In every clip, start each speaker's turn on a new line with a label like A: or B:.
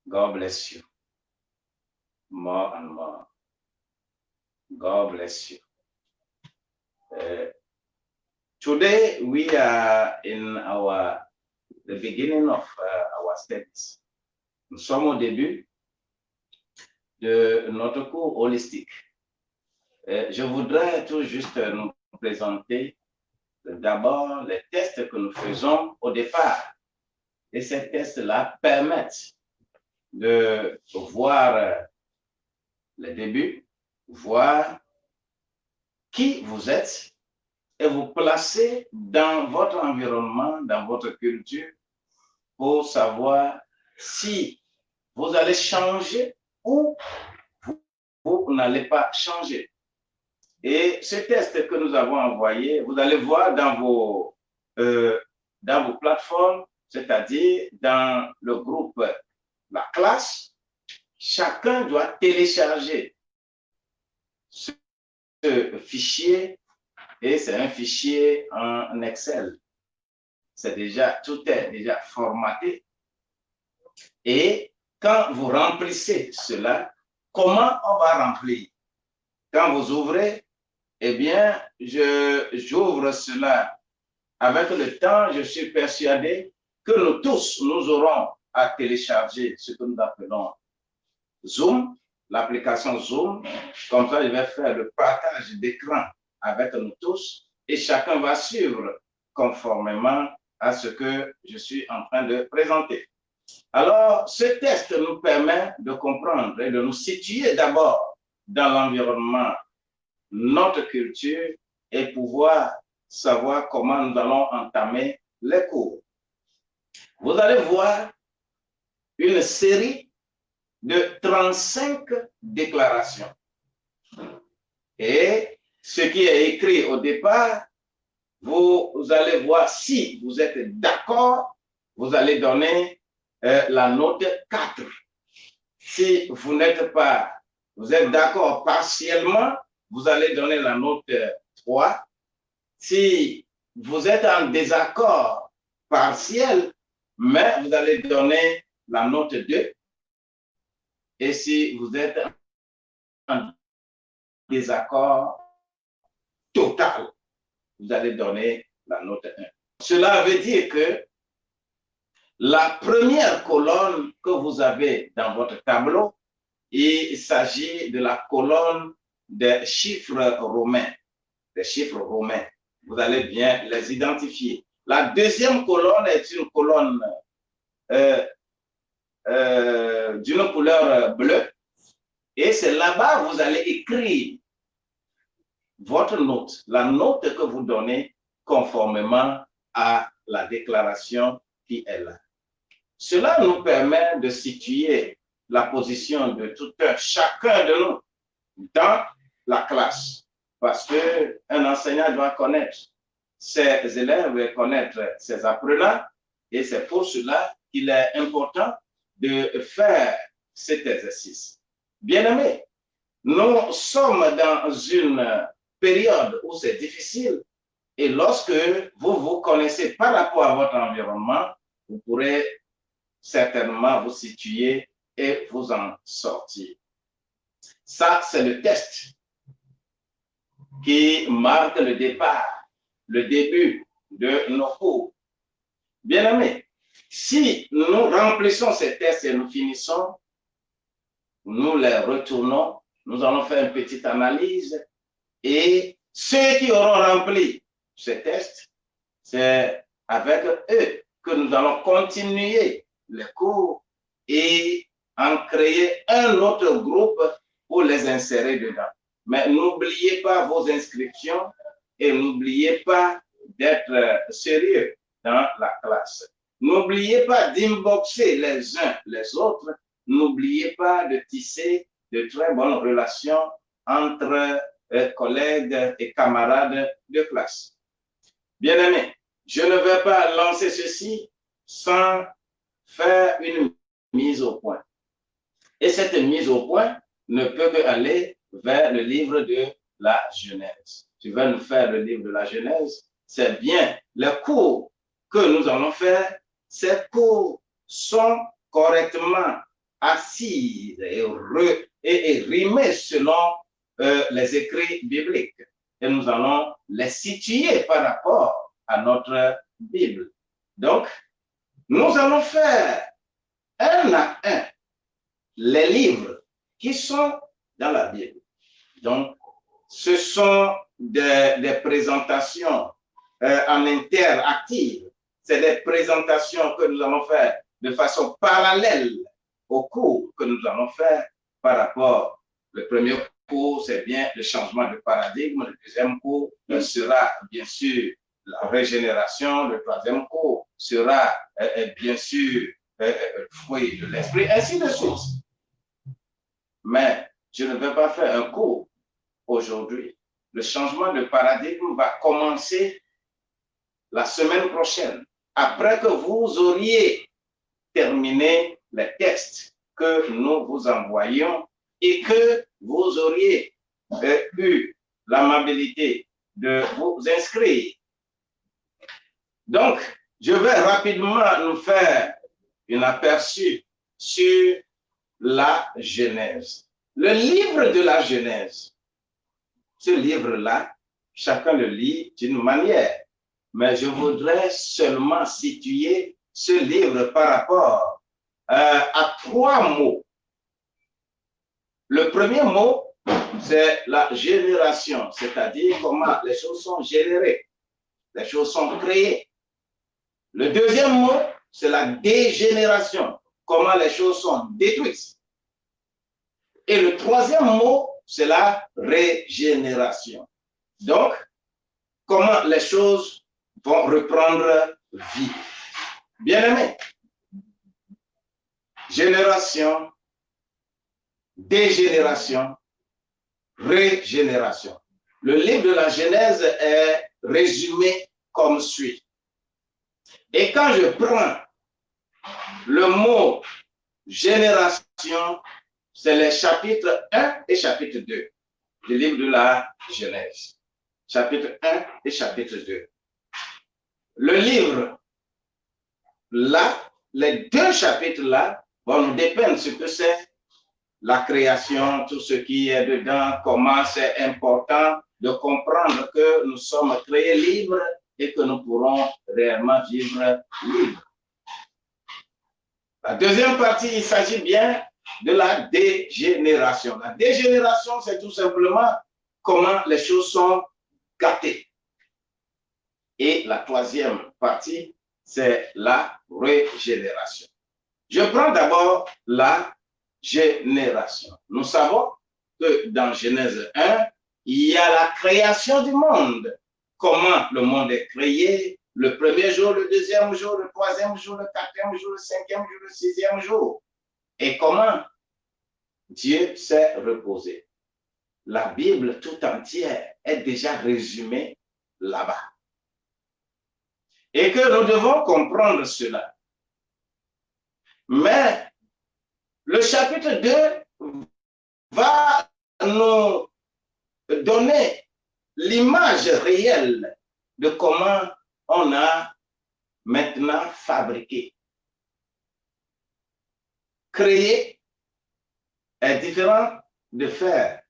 A: God bless you. More and more. God bless you. Today we are in the beginning of our studies. Nous sommes au début de notre cours holistique. Je voudrais tout juste nous présenter d'abord les tests que nous faisons au départ. Et ces tests-là permettent de voir les débuts, voir qui vous êtes et vous placer dans votre environnement, dans votre culture, pour savoir si vous allez changer ou vous n'allez pas changer. Et ce test que nous avons envoyé, vous allez voir dans vos plateformes, c'est-à-dire dans le groupe, la classe, chacun doit télécharger ce fichier et c'est un fichier en Excel. Tout est déjà formaté. Et quand vous remplissez cela, comment on va remplir? Quand vous ouvrez, eh bien, j'ouvre cela avec le temps. Je suis persuadé que nous tous, nous aurons à télécharger ce que nous appelons Zoom, l'application Zoom. Comme ça, je vais faire le partage d'écran avec nous tous et chacun va suivre conformément à ce que je suis en train de présenter. Alors, ce test nous permet de comprendre et de nous situer d'abord dans l'environnement, notre culture et pouvoir savoir comment nous allons entamer les cours. Vous allez voir une série de 35 déclarations. Et ce qui est écrit au départ, vous allez voir si vous êtes d'accord, vous allez donner la note 4. Si vous n'êtes pas, vous êtes d'accord partiellement, vous allez donner la note 3. Si vous êtes en désaccord partiel, mais vous allez donner la note 2. Et si vous êtes en désaccord total, vous allez donner la note 1. Cela veut dire que la première colonne que vous avez dans votre tableau, il s'agit de la colonne des chiffres romains. Des chiffres romains. Vous allez bien les identifier. La deuxième colonne est une colonne d'une couleur bleue. Et c'est là-bas que vous allez écrire votre note, la note que vous donnez conformément à la déclaration qui est là. Cela nous permet de situer la position de tout chacun de nous dans la classe. Parce qu'un enseignant doit connaître ses élèves et connaître ses apprenants. Et c'est pour cela qu'il est important de faire cet exercice. Bien-aimés, nous sommes dans une période où c'est difficile. Et lorsque vous vous connaissez par rapport à votre environnement, vous pourrez certainement vous situer et vous en sortir. Ça, c'est le test qui marque le départ, le début de nos cours. Bien-aimés, si nous remplissons ces tests et nous finissons, nous les retournons, nous allons faire une petite analyse et ceux qui auront rempli ces tests, c'est avec eux que nous allons continuer les cours et en créer un autre groupe pour les insérer dedans. Mais n'oubliez pas vos inscriptions et n'oubliez pas d'être sérieux dans la classe. N'oubliez pas d'inboxer les uns les autres. N'oubliez pas de tisser de très bonnes relations entre collègues et camarades de classe. Bien-aimés, je ne vais pas lancer ceci sans faire une mise au point. Et cette mise au point ne peut qu'aller vers le livre de la Genèse. Tu vas nous faire le livre de la Genèse. C'est bien. Les cours que nous allons faire, ces cours sont correctement assise et rimée selon les écrits bibliques. Et nous allons les situer par rapport à notre Bible. Donc, nous allons faire un à un les livres qui sont dans la Bible. Donc, ce sont des présentations en interactive. C'est des présentations que nous allons faire de façon parallèle au cours que nous allons faire par rapport. Le premier cours, c'est bien le changement de paradigme. Le deuxième cours sera bien sûr la régénération. Le troisième cours sera bien sûr le fruit de l'esprit, ainsi de suite. Mais je ne vais pas faire un cours aujourd'hui. Le changement de paradigme va commencer la semaine prochaine, après que vous auriez terminé les textes que nous vous envoyons et que vous auriez eu l'amabilité de vous inscrire. Donc, je vais rapidement nous faire un aperçu sur la Genèse. Le livre de la Genèse, ce livre-là, chacun le lit d'une manière, mais je voudrais seulement situer ce livre par rapport à 3 mots. Le premier mot, c'est la génération, c'est-à-dire comment les choses sont générées, les choses sont créées. Le deuxième mot, c'est la dégénération, comment les choses sont détruites. Et le troisième mot, c'est la régénération. Donc, comment les choses vont reprendre vie. Bien-aimés, génération, dégénération, régénération. Le livre de la Genèse est résumé comme suit. Et quand je prends le mot génération, c'est les chapitres 1 et chapitre 2 du livre de la Genèse. Chapitre 1 et chapitre 2. Le livre, là, les 2 chapitres-là vont nous dépeindre ce que c'est la création, tout ce qui est dedans, comment c'est important de comprendre que nous sommes créés libres et que nous pourrons réellement vivre libres. La deuxième partie, il s'agit bien de la dégénération. La dégénération, c'est tout simplement comment les choses sont gâtées. Et la troisième partie, c'est la régénération. Je prends d'abord la génération. Nous savons que dans Genèse 1, il y a la création du monde. Comment le monde est créé, le premier jour, le deuxième jour, le troisième jour, le quatrième jour, le cinquième jour, le sixième jour. Et comment Dieu s'est reposé. La Bible tout entière est déjà résumée là-bas. Et que nous devons comprendre cela. Mais le chapitre 2 va nous donner l'image réelle de comment on a maintenant fabriqué. Créer est différent de faire.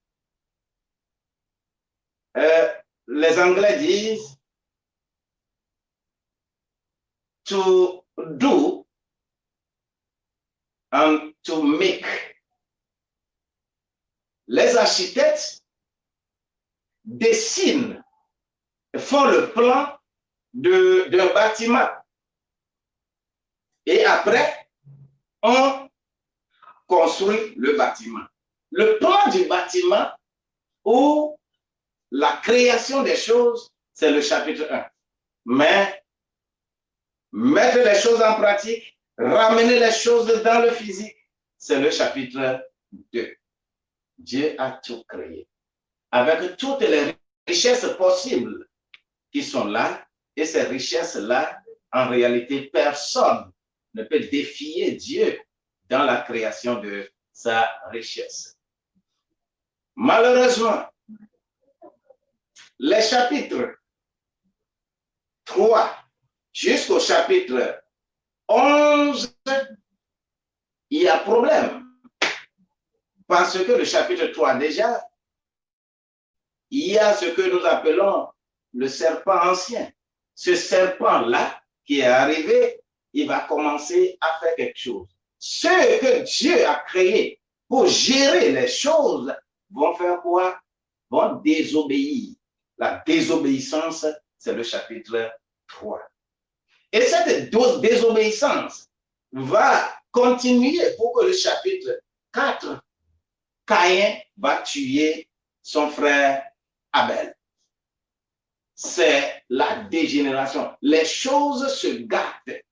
A: Les Anglais disent to do and to make. Les architectes dessinent, font le plan d'un bâtiment. Et après, on construit le bâtiment. Le plan du bâtiment ou la création des choses, c'est le chapitre 1. Mais mettre les choses en pratique, ramener les choses dans le physique, c'est le chapitre 2. Dieu a tout créé, avec toutes les richesses possibles qui sont là, et ces richesses-là, en réalité, personne ne peut défier Dieu dans la création de sa richesse. Malheureusement, les chapitres 3 jusqu'au chapitre 11, il y a problème. Parce que le chapitre 3 déjà, il y a ce que nous appelons le serpent ancien. Ce serpent-là qui est arrivé, il va commencer à faire quelque chose. Ceux que Dieu a créés pour gérer les choses vont faire quoi? Vont désobéir. La désobéissance, c'est le chapitre 3. Et cette désobéissance va continuer pour que le chapitre 4, Caïn va tuer son frère Abel. C'est la dégénération. Les choses se gâtent.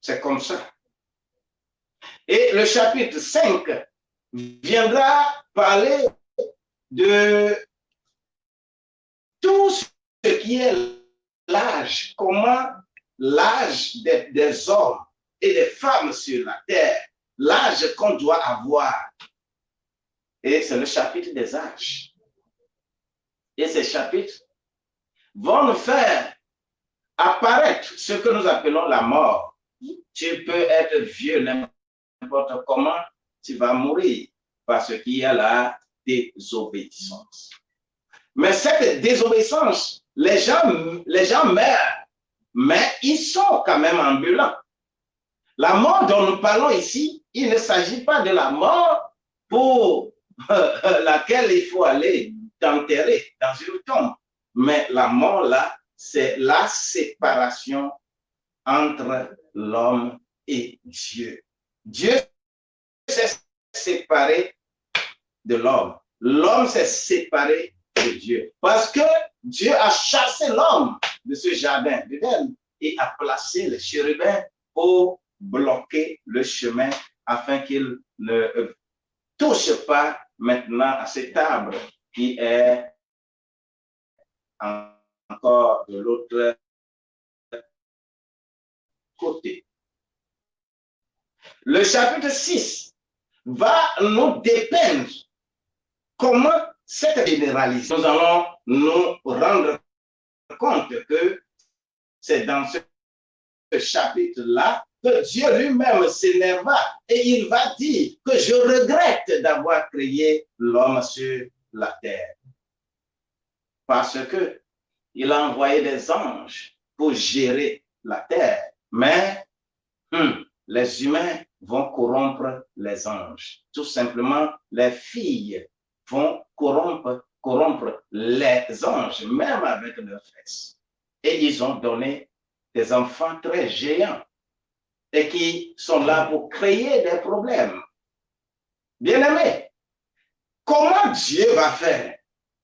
A: C'est comme ça. Et le chapitre 5 viendra parler de tout ce qui est l'âge, comment l'âge des hommes et des femmes sur la terre, l'âge qu'on doit avoir. Et c'est le chapitre des âges. Et ces chapitres vont nous faire apparaître ce que nous appelons la mort. Tu peux être vieux n'importe comment, tu vas mourir parce qu'il y a la désobéissance. Mais cette désobéissance, les gens meurent, mais ils sont quand même ambulants. La mort dont nous parlons ici, il ne s'agit pas de la mort pour laquelle il faut aller t'enterrer dans une tombe. Mais la mort là, c'est la séparation entre l'homme et Dieu. Dieu s'est séparé de l'homme. L'homme s'est séparé de Dieu. Parce que Dieu a chassé l'homme de ce jardin d'Éden et a placé les chérubins pour bloquer le chemin afin qu'il ne touche pas maintenant à cet arbre qui est encore de l'autre côté. Le chapitre 6 va nous dépeindre comment cette généralisation, nous allons nous rendre compte que c'est dans ce chapitre-là que Dieu lui-même s'énerva et il va dire que je regrette d'avoir créé l'homme sur la terre. Parce que il a envoyé des anges pour gérer la terre. Mais les humains vont corrompre les anges. Tout simplement, les filles vont corrompre les anges, même avec leurs fesses. Et ils ont donné des enfants très géants et qui sont là pour créer des problèmes. Bien-aimés, comment Dieu va faire?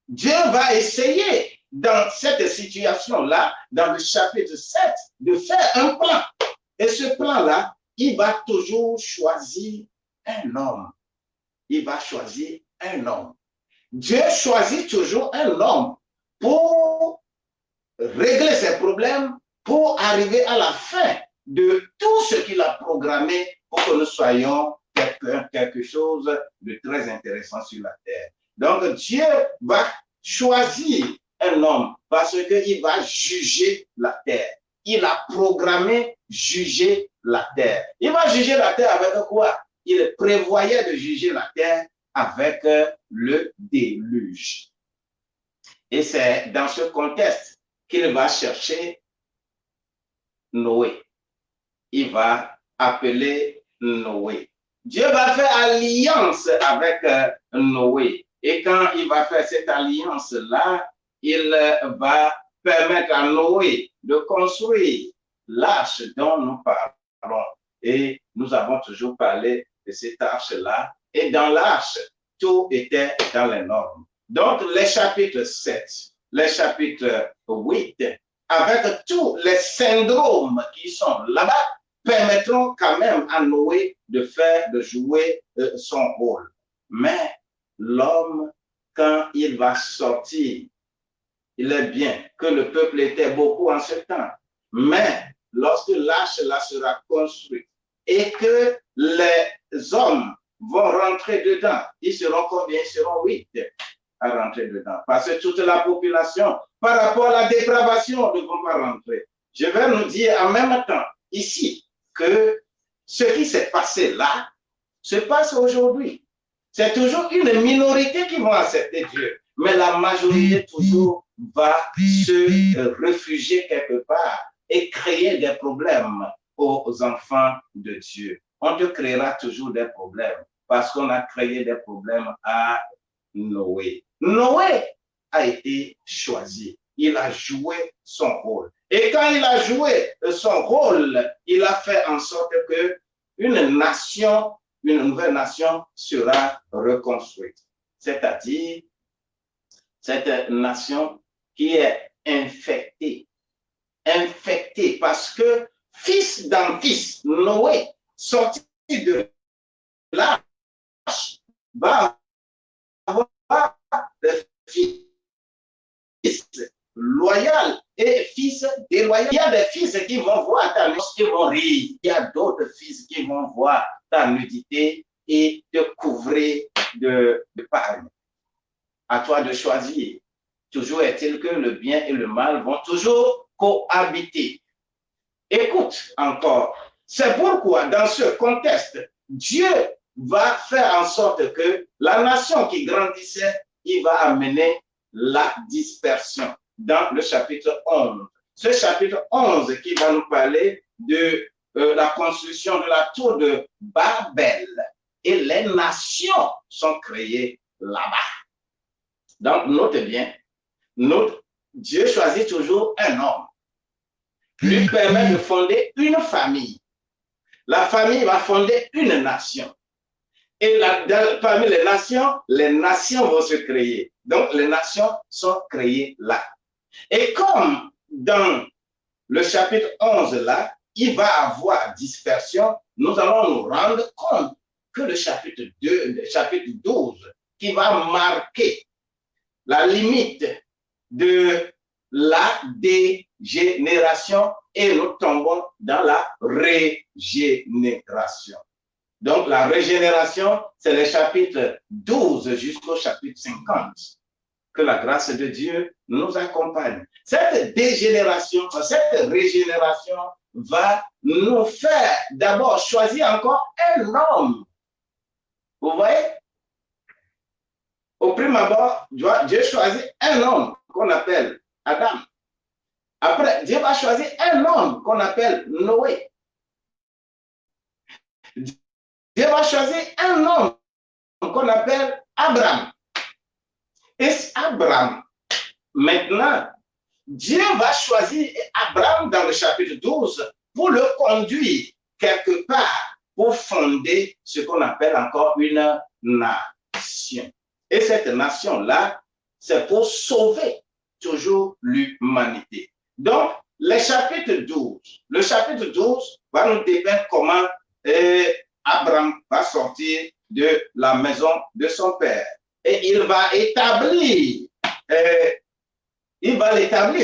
A: Dieu va essayer dans cette situation-là, dans le chapitre 7, de faire un plan. Et ce plan-là, il va toujours choisir un homme. Il va choisir un homme. Dieu choisit toujours un homme pour régler ses problèmes, pour arriver à la fin de tout ce qu'il a programmé pour que nous soyons quelque chose de très intéressant sur la terre. Donc, Dieu va choisir un homme parce qu'il va juger la terre. Il a programmé juger la terre. Il va juger la terre avec quoi? Il prévoyait de juger la terre avec le déluge. Et c'est dans ce contexte qu'il va chercher Noé. Il va appeler Noé. Dieu va faire alliance avec Noé. Et quand il va faire cette alliance-là, il va permettre à Noé de construire l'arche dont nous parlons. Et nous avons toujours parlé de cette arche-là. Et dans l'arche, tout était dans les normes. Donc, les chapitres 7, les chapitres 8, avec tous les syndromes qui sont là-bas, permettront quand même à Noé de jouer son rôle. Mais l'homme, quand il va sortir, il est bien que le peuple était beaucoup en ce temps. Mais lorsque l'arche là sera construite et que les hommes vont rentrer dedans, ils seront combien? Ils seront 8 à rentrer dedans. Parce que toute la population, par rapport à la dépravation, ne vont pas rentrer. Je vais nous dire en même temps, ici, que ce qui s'est passé là, se passe aujourd'hui. C'est toujours une minorité qui va accepter Dieu, mais la majorité toujours va se réfugier quelque part et créer des problèmes aux enfants de Dieu. On te créera toujours des problèmes parce qu'on a créé des problèmes à Noé. Noé a été choisi. Il a joué son rôle. Et quand il a joué son rôle, il a fait en sorte que une nation, une nouvelle nation sera reconstruite. C'est-à-dire, cette nation qui est infectée. Infectée parce que fils d'un fils, Noé, sorti de l'arche, va avoir des fils loyal et fils déloyal. Il y a des fils qui vont voir ta nudité, qui vont rire. Il y a d'autres fils qui vont voir ta nudité et te couvrir de paille. À toi de choisir. Toujours est-il que le bien et le mal vont toujours cohabiter. Écoute encore. C'est pourquoi, dans ce contexte, Dieu va faire en sorte que la nation qui grandissait, il va amener la dispersion dans le chapitre 11. Ce chapitre 11 qui va nous parler de la construction de la tour de Babel. Et les nations sont créées là-bas. Donc, note bien, Dieu choisit toujours un homme, lui permet de fonder une famille. La famille va fonder une nation. Et parmi les nations vont se créer. Donc, les nations sont créées là. Et comme dans le chapitre 11 là, il va avoir dispersion, nous allons nous rendre compte que le chapitre 12, qui va marquer la limite de la dégénération, et nous tombons dans la régénération. Donc, la régénération, c'est le chapitre 12 jusqu'au chapitre 50. Que la grâce de Dieu nous accompagne. Cette dégénération, cette régénération va nous faire d'abord choisir encore un homme. Vous voyez? Au prime abord, Dieu choisit un homme qu'on appelle Adam. Après, Dieu va choisir un homme qu'on appelle Noé. Dieu va choisir un homme qu'on appelle Abraham. Et Abraham, maintenant, Dieu va choisir Abraham dans le chapitre 12 pour le conduire quelque part pour fonder ce qu'on appelle encore une nation. Et cette nation-là, c'est pour sauver toujours l'humanité. Donc, le chapitre 12 va nous dépeindre comment Abraham va sortir de la maison de son père. Et il va l'établir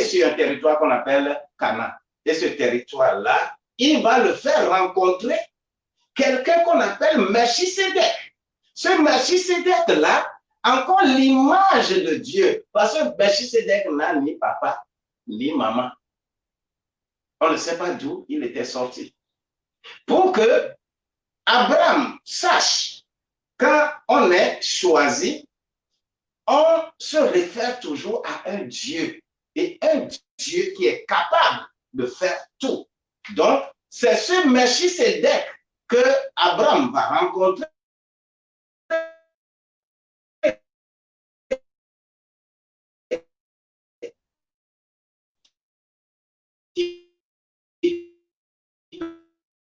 A: sur un territoire qu'on appelle Canaan. Et ce territoire-là, il va le faire rencontrer quelqu'un qu'on appelle Melchisédek. Ce Melchisédek-là, encore l'image de Dieu. Parce que Melchisédek n'a ni papa, ni maman. On ne sait pas d'où il était sorti. Pour que Abraham sache, quand on est choisi, on se réfère toujours à un Dieu. Et un Dieu qui est capable de faire tout. Donc, c'est ce Melchisédek que Abraham va rencontrer.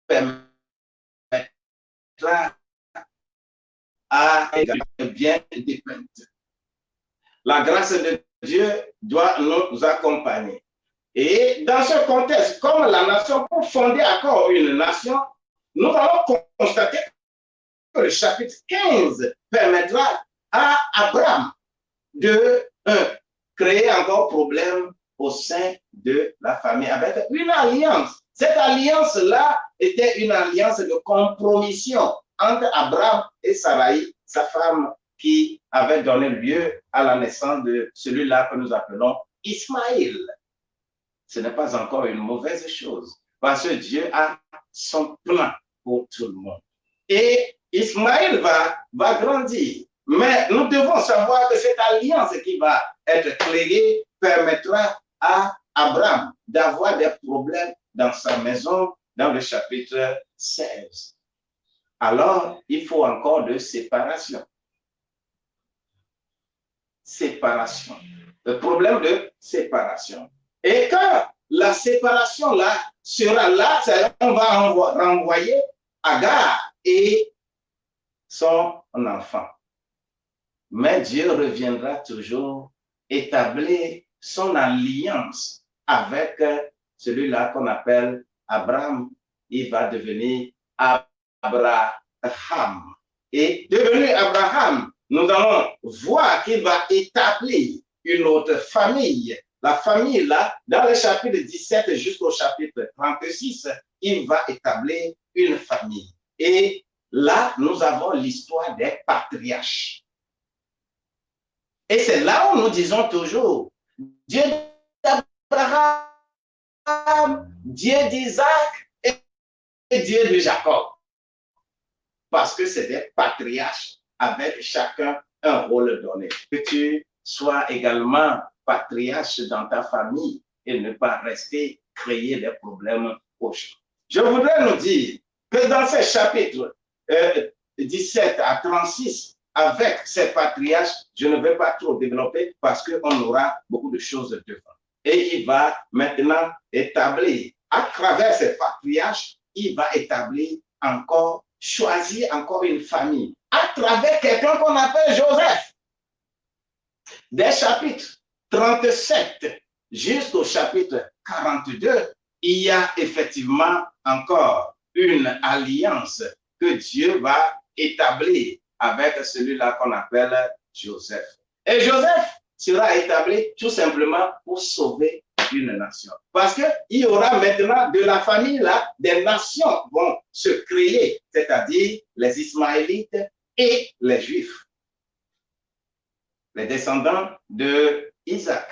A: Permettra à bien dépeindre. La grâce de Dieu doit nous accompagner. Et dans ce contexte, comme la nation, pour fonder encore une nation, nous allons constater que le chapitre 15 permettra à Abraham de créer encore problème au sein de la famille avec une alliance. Cette alliance-là était une alliance de compromission entre Abraham et Sarai, sa femme, qui avait donné lieu à la naissance de celui-là que nous appelons Ismaël. Ce n'est pas encore une mauvaise chose, parce que Dieu a son plan pour tout le monde. Et Ismaël va grandir. Mais nous devons savoir que cette alliance qui va être créée permettra à Abraham d'avoir des problèmes dans sa maison dans le chapitre 16. Alors, il faut encore de séparation. Séparation. Le problème de séparation. Et quand la séparation là sera là, on va renvoyer Agar et son enfant. Mais Dieu reviendra toujours établir son alliance avec celui-là qu'on appelle Abraham. Il va devenir Abraham. Et devenu Abraham, nous allons voir qu'il va établir une autre famille. La famille là, dans le chapitre 17 jusqu'au chapitre 36, il va établir une famille. Et là, nous avons l'histoire des patriarches. Et c'est là où nous disons toujours, Dieu d'Abraham, Dieu d'Isaac et Dieu de Jacob. Parce que c'est des patriarches avec chacun un rôle donné. Que tu sois également patriarche dans ta famille et ne pas rester créer des problèmes aux gens. Je voudrais nous dire que dans ces chapitres 17 à 36, avec ces patriarches, je ne vais pas trop développer parce qu'on aura beaucoup de choses devant. Et il va maintenant établir, à travers ces patriarches, il va établir encore, choisir encore une famille, à travers quelqu'un qu'on appelle Joseph. Des chapitres 37 jusqu'au chapitre 42, il y a effectivement encore une alliance que Dieu va établir avec celui-là qu'on appelle Joseph. Et Joseph sera établi tout simplement pour sauver une nation. Parce qu'il y aura maintenant de la famille là, des nations vont se créer, c'est-à-dire les Ismaélites et les Juifs, les descendants de Isaac.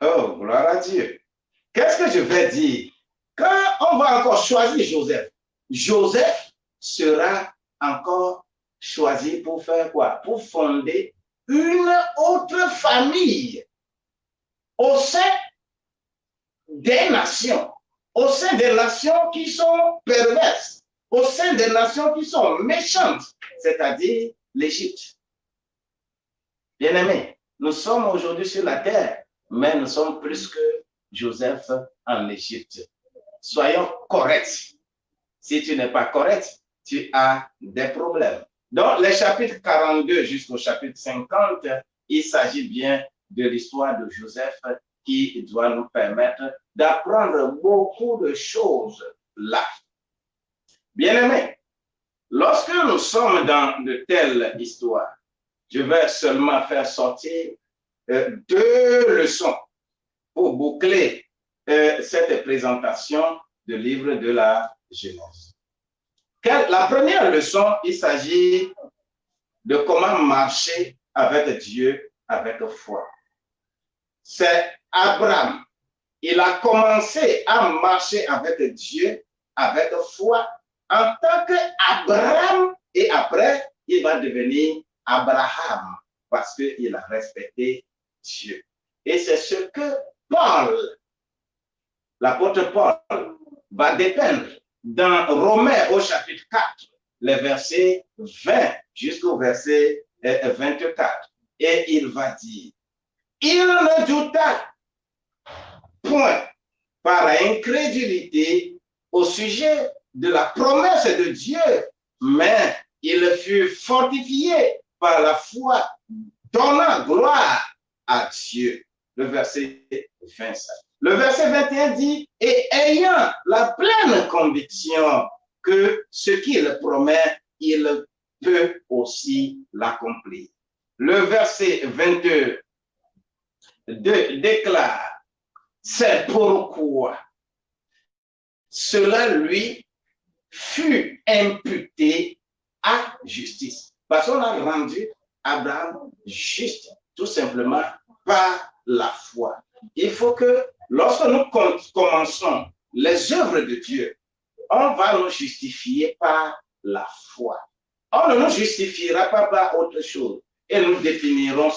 A: Oh, gloire à Dieu. Qu'est-ce que je vais dire? Quand on va encore choisir Joseph, Joseph sera encore choisi pour faire quoi? Pour fonder une autre famille au sein des nations, au sein des nations qui sont perverses, au sein des nations qui sont méchantes, c'est-à-dire l'Égypte. Bien-aimés, nous sommes aujourd'hui sur la terre, mais nous sommes plus que Joseph en Égypte. Soyons corrects. Si tu n'es pas correct, tu as des problèmes. Dans les chapitres 42 jusqu'au chapitre 50, il s'agit bien de l'histoire de Joseph qui doit nous permettre d'apprendre beaucoup de choses là. Bien-aimés, lorsque nous sommes dans de telles histoires, je vais seulement faire sortir 2 leçons pour boucler cette présentation du livre de la Genèse. La première leçon, il s'agit de comment marcher avec Dieu avec foi. C'est Abraham. Il a commencé à marcher avec Dieu avec foi en tant qu'Abraham et après, il va devenir Abraham parce qu'il a respecté Dieu. Et c'est ce que Paul, l'apôtre Paul, va dépeindre dans Romains au chapitre 4, les versets 20 jusqu'au verset 24. Et il va dire, il ne douta point par incrédulité au sujet de la promesse de Dieu, mais il fut fortifié par la foi, donnant gloire à Dieu. Le verset 25. Le verset 21 dit, et ayant la pleine conviction que ce qu'il promet, il peut aussi l'accomplir. Le verset 22 déclare, c'est pourquoi cela lui fut imputé à justice. Parce qu'on a rendu Abraham juste, tout simplement par la foi. Il faut que lorsque nous commençons les œuvres de Dieu, on va nous justifier par la foi. On ne nous justifiera pas par autre chose. Et nous définirons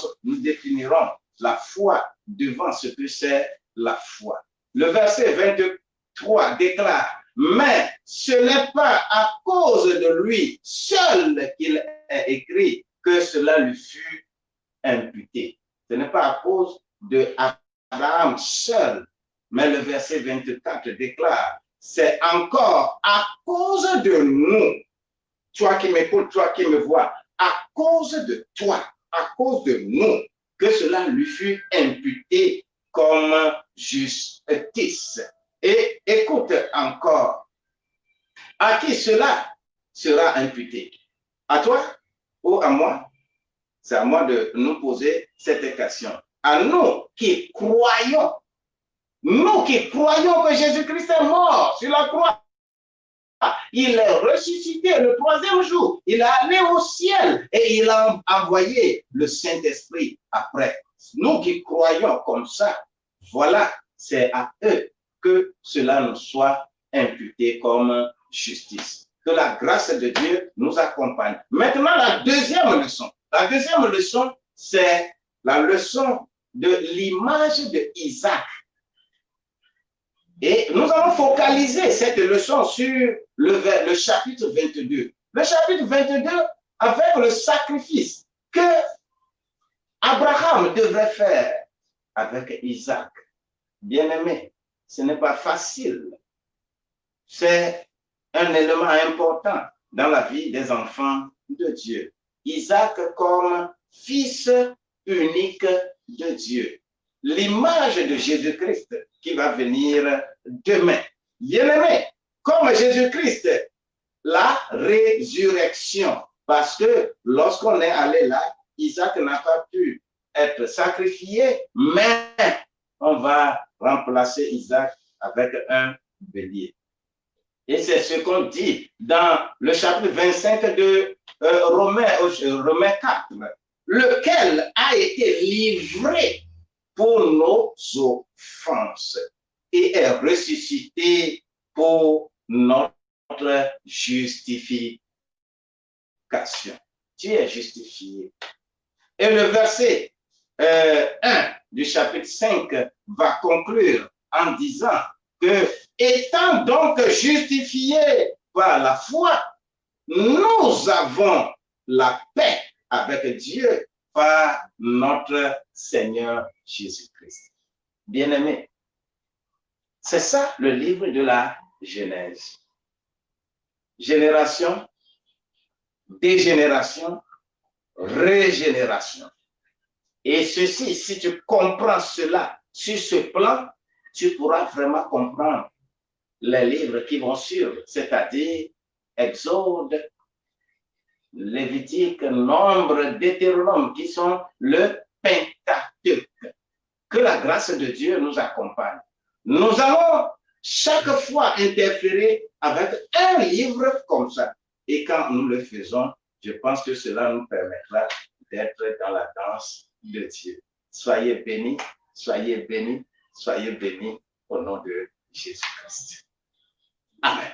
A: la foi devant ce que c'est la foi. Le verset 23 déclare, mais ce n'est pas à cause de lui seul qu'il est écrit que cela lui fut imputé. Ce n'est pas à cause d'Abraham seul, mais le verset 24 déclare, c'est encore à cause de nous, toi qui m'écoutes, toi qui me vois, à cause de toi, à cause de nous, que cela lui fut imputé comme justice. Et écoute encore, à qui cela sera imputé? À toi ou à moi? C'est à moi de nous poser cette question. À nous qui croyons que Jésus-Christ est mort sur la croix, il est ressuscité le troisième jour, il est allé au ciel et il a envoyé le Saint-Esprit après. Nous qui croyons comme ça, voilà, c'est à eux que cela nous soit imputé comme justice. Que la grâce de Dieu nous accompagne. Maintenant, la deuxième leçon. La deuxième leçon, c'est la leçon de l'image de Isaac. Et nous allons focaliser cette leçon sur le chapitre 22. Le chapitre 22 avec le sacrifice que Abraham devrait faire avec Isaac. Bien-aimé, ce n'est pas facile. C'est un élément important dans la vie des enfants de Dieu. Isaac comme fils unique de Dieu. L'image de Jésus-Christ qui va venir demain. Bien-aimé, comme Jésus-Christ, la résurrection. Parce que lorsqu'on est allé là, Isaac n'a pas pu être sacrifié, mais on va remplacer Isaac avec un bélier. Et c'est ce qu'on dit dans le chapitre 25 de Romains 4, lequel a été livré pour nos offenses et est ressuscité pour notre justification. Tu es justifié. Et le verset 1 du chapitre 5 va conclure en disant que, étant donc justifiés par la foi, nous avons la paix avec Dieu par notre Seigneur Jésus-Christ. Bien-aimé, c'est ça le livre de la Genèse. Génération, dégénération, régénération. Et ceci, si tu comprends cela sur ce plan, tu pourras vraiment comprendre les livres qui vont suivre, c'est-à-dire Exode, Lévitique, Nombre, Deutéronome, qui sont le Pentateuque. Que la grâce de Dieu nous accompagne. Nous allons chaque fois interférer avec un livre comme ça. Et quand nous le faisons, je pense que cela nous permettra d'être dans la danse de Dieu. Soyez bénis, soyez bénis, soyez bénis au nom de Jésus-Christ. Amen.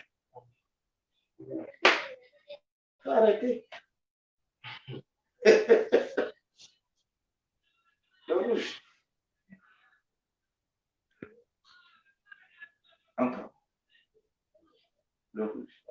A: Arrêtez. Le rouge. Encore. Le rouge.